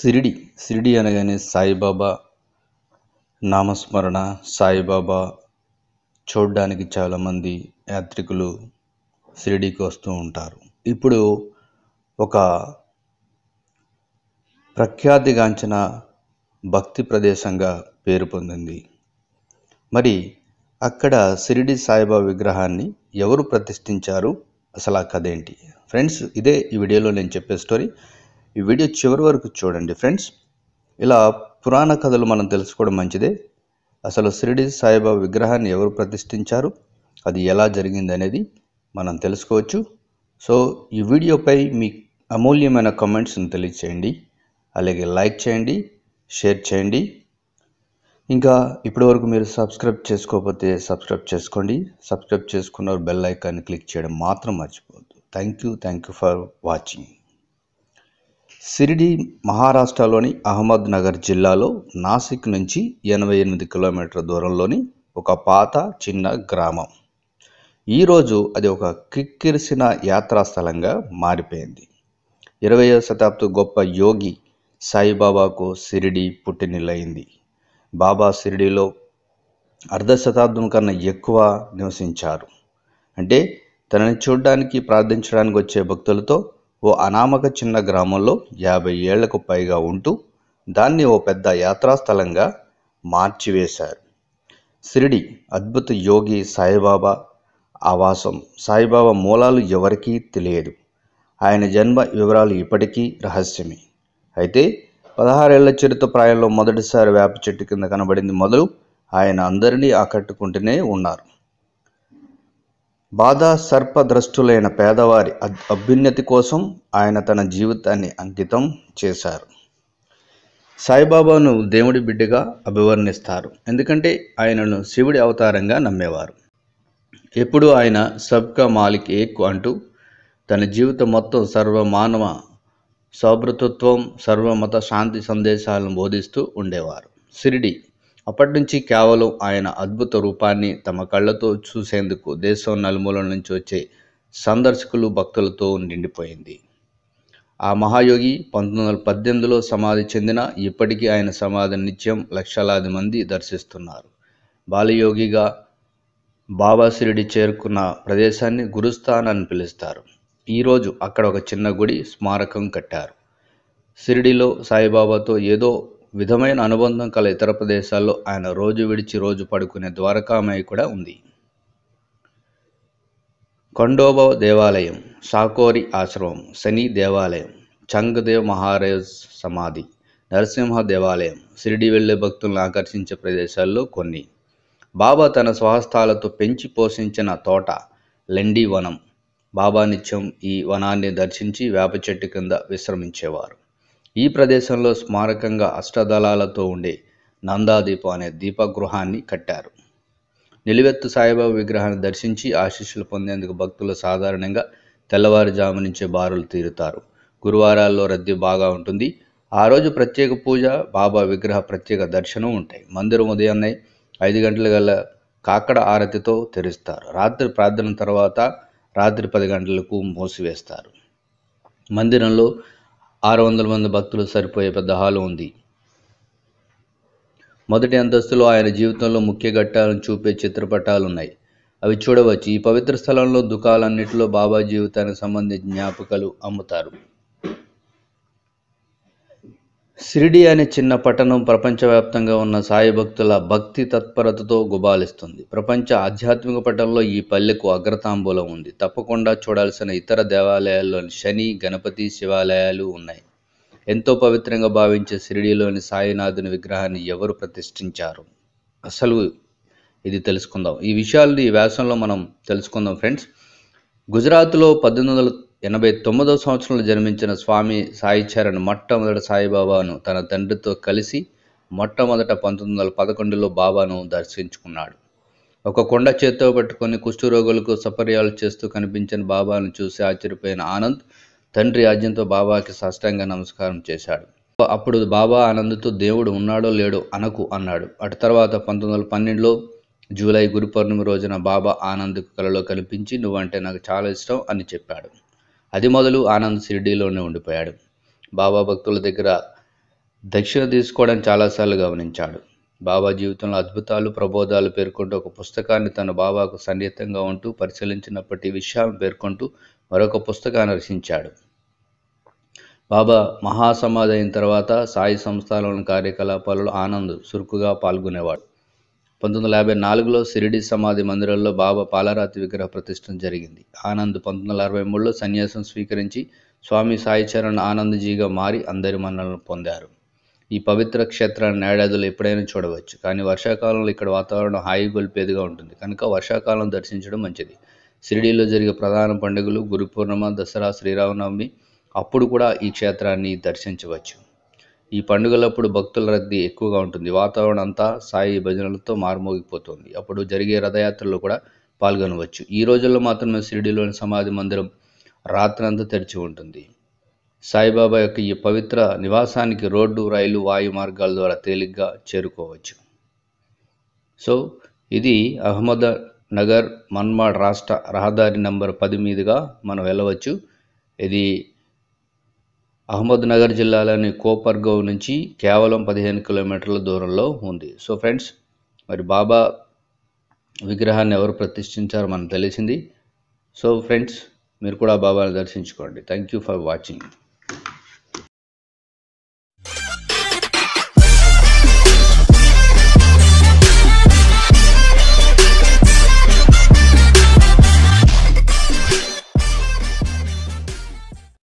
షిరిడి అనగానే సాయిబాబా నామస్మరణ, సాయిబాబా చూడడానికి చాలామంది యాత్రికులు షిరిడీకి వస్తూ ఉంటారు. ఇప్పుడు ఒక ప్రఖ్యాతిగాంచిన భక్తి ప్రదేశంగా పేరు పొందింది. మరి అక్కడ షిరిడి సాయిబాబా విగ్రహాన్ని ఎవరు ప్రతిష్ఠించారు, అసలు ఆ కథ ఏంటి? ఫ్రెండ్స్, ఇదే ఈ వీడియోలో నేను చెప్పే స్టోరీ. ఈ వీడియో చివరి వరకు చూడండి ఫ్రెండ్స్. ఇలా పురాణ కథలు మనం తెలుసుకోవడం మంచిదే. అసలు షిరిడి సాయిబాబా విగ్రహాన్ని ఎవరు ప్రతిష్ఠించారు, అది ఎలా జరిగింది అనేది మనం తెలుసుకోవచ్చు. సో ఈ వీడియోపై మీ అమూల్యమైన కామెంట్స్ని తెలియచేయండి, అలాగే లైక్ చేయండి, షేర్ చేయండి. ఇంకా ఇప్పటివరకు మీరు సబ్స్క్రైబ్ చేసుకోకపోతే సబ్స్క్రైబ్ చేసుకోండి. సబ్స్క్రైబ్ చేసుకున్న బెల్ ఐకాన్ని క్లిక్ చేయడం మాత్రం మర్చిపోవద్దు. Thank you for watching. Shirdi మహారాష్ట్రలోని అహ్మద్ నగర్ జిల్లాలో నాసిక్ నుంచి 88 కిలోమీటర్ల దూరంలోని ఒక పాత చిన్న గ్రామం. ఈరోజు అది ఒక కిక్కిరిసిన యాత్రాస్థలంగా మారిపోయింది. 20వ శతాబ్దపు గొప్ప యోగి సాయిబాబాకు షిరిడి పుట్టినిల్లయింది. బాబా షిరిడిలో అర్ధ శతాబ్దం కన్నా ఎక్కువ నివసించారు. అంటే తనని చూడడానికి, ప్రార్థించడానికి వచ్చే భక్తులతో ఓ అనామక చిన్న గ్రామంలో 50 ఏళ్లకు పైగా ఉంటూ దాన్ని ఓ పెద్ద యాత్రాస్థలంగా మార్చివేశారు. షిరిడి అద్భుత యోగి సాయిబాబా ఆవాసం. సాయిబాబా మూలాలు ఎవరికీ తెలియదు. ఆయన జన్మ వివరాలు ఇప్పటికీ రహస్యమే. అయితే 16 ఏళ్ల చిరుత ప్రాయంలో మొదటిసారి వేప చెట్టు కింద కనబడింది మొదలు ఆయన అందరినీ ఆకట్టుకుంటూనే ఉన్నారు. బాధ సర్పద్రష్టులైన పేదవారి అభ్యున్నతి కోసం ఆయన తన జీవితాన్ని అంకితం చేశారు. సాయిబాబాను దేవుడి బిడ్డగా అభివర్ణిస్తారు. ఎందుకంటే ఆయనను శివుడి అవతారంగా నమ్మేవారు. ఎప్పుడు ఆయన సబ్కా మాలిక్ ఏక్ అంటూ తన జీవితం మొత్తం సర్వమానవ సౌభ్రతత్వం, సర్వమత శాంతి సందేశాలను బోధిస్తూ ఉండేవారు. షిరిడి అప్పటి నుంచి కేవలం ఆయన అద్భుత రూపాన్ని తమ కళ్ళతో చూసేందుకు దేశం నలుమూలల నుంచి వచ్చే సందర్శకులు, భక్తులతో నిండిపోయింది. ఆ మహాయోగి 1918లో సమాధి చెందిన ఇప్పటికీ ఆయన సమాధిని నిత్యం లక్షలాది మంది దర్శిస్తున్నారు. బాలయోగిగా బాబా షిరిడి చేరుకున్న ప్రదేశాన్ని గురుస్థాన్ అని పిలుస్తారు. ఈరోజు అక్కడ ఒక చిన్న గుడి, స్మారకం కట్టారు. షిరిడిలో సాయిబాబాతో ఏదో విధమైన అనుబంధం కల ఇతర ప్రదేశాల్లో ఆయన రోజు విడిచి రోజు పడుకునే ద్వారకామాయి కూడా ఉంది. ఖండోబా దేవాలయం, సాకోరి ఆశ్రమం, శని దేవాలయం, చంగదేవ్ మహారాజ్ సమాధి, నరసింహ దేవాలయం షిరిడి వెళ్లే భక్తులను ఆకర్షించే ప్రదేశాల్లో కొన్ని. బాబా తన స్వహస్తాలతో పెంచి పోషించిన తోట లెండి వనం. బాబా నిత్యం ఈ వనాన్ని దర్శించి వేప చెట్టు కింద విశ్రమించేవారు. ఈ ప్రదేశంలో స్మారకంగా అష్టదళాలతో ఉండే నందాదీపం అనే దీపగృహాన్ని కట్టారు. నిలువెత్తు సాయిబాబా విగ్రహాన్ని దర్శించి ఆశీస్సులు పొందేందుకు భక్తులు సాధారణంగా తెల్లవారుజాము నుంచే బారులు తీరుతారు. గురువారాల్లో రద్దీ బాగా ఉంటుంది. ఆ రోజు ప్రత్యేక పూజ, బాబా విగ్రహ ప్రత్యేక దర్శనం ఉంటాయి. మందిరం ఉదయాన్నే 5 గంటల గల కాకడ ఆరతితో తెరుస్తారు. రాత్రి ప్రార్థన తర్వాత రాత్రి 10 గంటలకు మూసివేస్తారు. మందిరంలో 600 మంది భక్తులు సరిపోయే పెద్ద హాలు ఉంది. మొదటి అంతస్తులో ఆయన జీవితంలో ముఖ్య ఘట్టాలను చూపే చిత్రపటాలు ఉన్నాయి. అవి చూడవచ్చు. ఈ పవిత్ర స్థలంలో దుకాణాలన్నింటిలో బాబా జీవితానికి సంబంధించిన జ్ఞాపకాలు అమ్ముతారు. షిరిడి అనే చిన్న పట్టణం ప్రపంచవ్యాప్తంగా ఉన్న సాయి భక్తుల భక్తి తత్పరతతో గుబాలిస్తుంది. ప్రపంచ ఆధ్యాత్మిక పట్టణంలో ఈ పల్లెకు అగ్రతాంబూలం ఉంది. తప్పకుండా చూడాల్సిన ఇతర దేవాలయాల్లోని శని, గణపతి, శివాలయాలు ఉన్నాయి. ఎంతో పవిత్రంగా భావించే షిరిడిలోని సాయినాథుని విగ్రహాన్ని ఎవరు ప్రతిష్ఠించారు, అసలు ఇది తెలుసుకుందాం. ఈ విషయాలు ఈ వ్యాసంలో మనం తెలుసుకుందాం ఫ్రెండ్స్. గుజరాత్లో 1889వ సంవత్సరంలో జన్మించిన స్వామి సాయి చరణ్ మొట్టమొదట సాయిబాబాను తన తండ్రితో కలిసి మొట్టమొదట 1911లో బాబాను దర్శించుకున్నాడు. ఒక కొండ చేత్తో పట్టుకొని కుష్ఠరోగులకు సపర్యాలు చేస్తూ కనిపించిన బాబాను చూసి ఆశ్చర్యపోయిన ఆనంద్ తండ్రి ఆజ్ఞతో బాబాకి సాష్టాంగ నమస్కారం చేశాడు. అప్పుడు బాబా ఆనంద్తో దేవుడు ఉన్నాడో లేడో అనకు అన్నాడు. అటు తర్వాత 1912లో జూలై గురు పౌర్ణమి రోజున బాబా ఆనంద్కు కలలో కనిపించి నువ్వంటే నాకు చాలా ఇష్టం అని చెప్పాడు. అది మొదలు ఆనంద్ షిరిడీలోనే ఉండిపోయాడు. బాబా భక్తుల దగ్గర దక్షిణ తీసుకోవడం చాలాసార్లు గమనించాడు. బాబా జీవితంలో అద్భుతాలు, ప్రబోధాలు పేర్కొంటూ ఒక పుస్తకాన్ని తన బాబాకు సన్నిహితంగా ఉంటూ పరిశీలించినప్పటి విషయాలను పేర్కొంటూ మరొక పుస్తకాన్ని రచించాడు. బాబా మహాసమాధి అయిన తర్వాత సాయి సంస్థలోని కార్యకలాపాలలో ఆనంద్ చురుకుగా పాల్గొనేవాడు. 1954లో షిరిడి సమాధి మందిరంలో బాబా పాలరాతి విగ్రహ ప్రతిష్ఠ జరిగింది. ఆనంద్ 1963లో సన్యాసం స్వీకరించి స్వామి సాయి చరణ్ ఆనందజీగా మారి అందరి మన్ననలు పొందారు. ఈ పవిత్ర క్షేత్రాన్ని ఏడాదిలో ఎప్పుడైనా చూడవచ్చు. కానీ వర్షాకాలంలో ఇక్కడ వాతావరణం హాయి గొల్పేదిగా ఉంటుంది కనుక వర్షాకాలం దర్శించడం మంచిది. షిరిడీలో జరిగే ప్రధాన పండుగలు గురు పూర్ణిమ, దసరా, శ్రీరామనవమి అప్పుడు కూడా ఈ క్షేత్రాన్ని దర్శించవచ్చు. ఈ పండుగలప్పుడు భక్తుల రద్దీ ఎక్కువగా ఉంటుంది. వాతావరణం అంతా సాయి భజనలతో మారుమోగిపోతుంది. అప్పుడు జరిగే రథయాత్రలో కూడా పాల్గొనవచ్చు. ఈ రోజుల్లో మాత్రమే షిరిడీలోని సమాధి మందిరం రాత్రంతా తెరిచి ఉంటుంది. సాయిబాబా యొక్క ఈ పవిత్ర నివాసానికి రోడ్డు, రైలు, వాయు మార్గాల ద్వారా తేలిగ్గా చేరుకోవచ్చు. సో ఇది అహ్మద్ నగర్ మన్మాడ్ రాష్ట్ర రహదారి నంబర్ 10 మీదుగా మనం వెళ్ళవచ్చు. ఇది అహ్మద్ నగర్ జిల్లాలోని కోపర్గావ్ నుంచి కేవలం 15 కిలోమీటర్ల దూరంలో ఉంది. సో ఫ్రెండ్స్, మరి బాబా విగ్రహాన్ని ఎవరు ప్రతిష్ఠించారో మనకు తెలిసింది. సో ఫ్రెండ్స్, మీరు కూడా బాబాని దర్శించుకోండి. Thank you for watching.